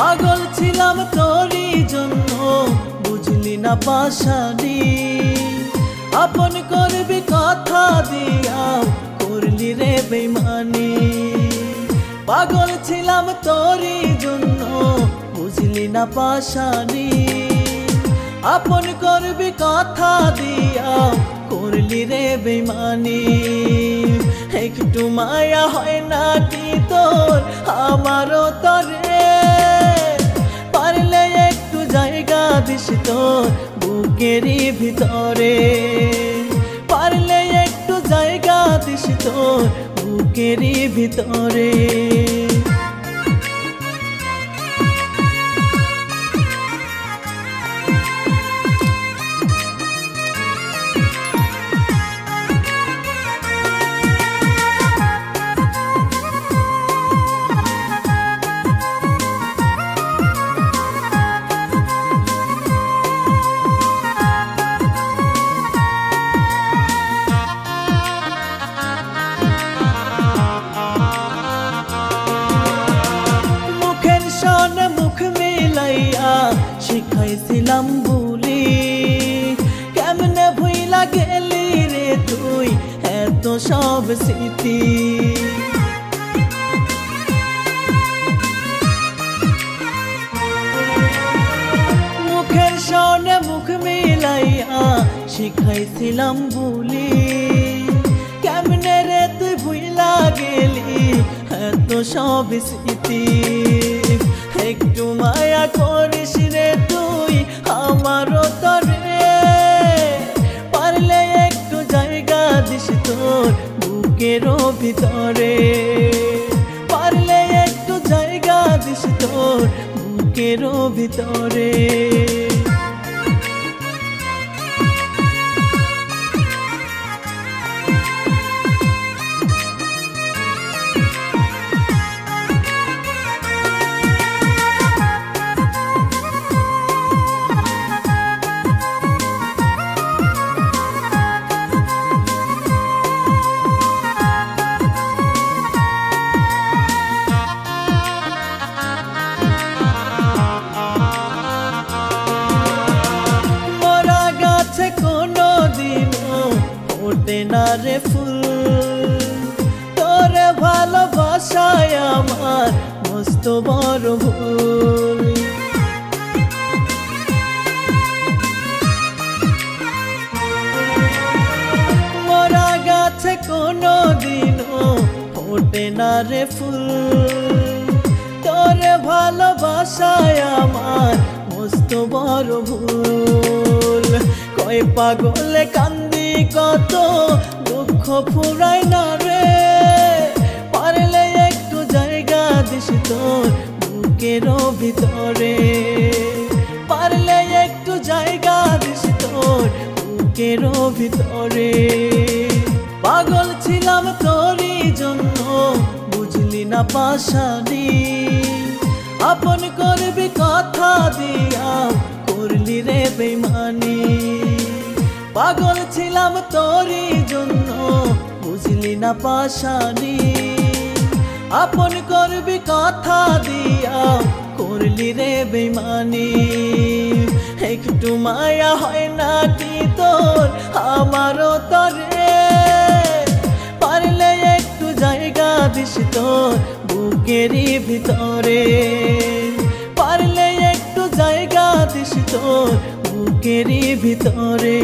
পাগল ছিলাম তোরই জন্য বুঝলি না পাশানি আপন করবি কথা দিয়া করলি রে বেঈমানি পাগল ছিলাম তোরই জন্য বুঝলি না পাশানি আপন করবি কথা দিয়া করলি রে বেঈমানি একটু মায়া হয় না কি তোর আমারও তরে পারলে একটু জায়গা দিস তোর বুকেরই ভিতরে পারলে একটু জায়গা দিস তোর বুকেরই ভিতরে শিখাইছিলাম বলি কেমনে ভুইলা গেলি রে তুই এত সব স্মৃতি মুখের সনে মুখ মিলাইয়া শিখাইছিলাম বলি কেমনে রে তুই ভুইলা গেলি এত সব স্মৃতি একটু মায়া করিস রে তুই আমারও তরে পারলে একটু জায়গা দিস তোর বুকেরও ভিতরে পারলে একটু জায়গা দিস তোর বুকেরও ভিতরে না রে ফুল তোরে ভালোবাসায় আমার মস্ত বড় ভুল মরা গাছে কোনো দিনও ফোটে না রে ফুল তোরে ভালোবাসায় আমার মস্ত বড় ভুল কয় পাগলে কান্দি কত দুঃখ ফুরায় না রে পারলে একটু জায়গা দিস তোর বুকেরও ভিতরে পারলে একটু জায়গা দিস তোর বুকেরও ভিতরে পাগল ছিলাম তোরই জন্য বুঝলি না পাশানি আপন করবি কথা দিয়া করলি রে বেঈমানি পাগল ছিলাম তোরই জন্য বুঝলি না পাশানি আপন করবি কথা দিয়া করলি রে বেঈমানি একটু মায়া হয় না কি তোর আমারও তরে পারলে একটু জায়গা দিস তোর বুকেরই ভিতরে পারলে একটু জায়গা দিস তোর বুকেরই ভিতরে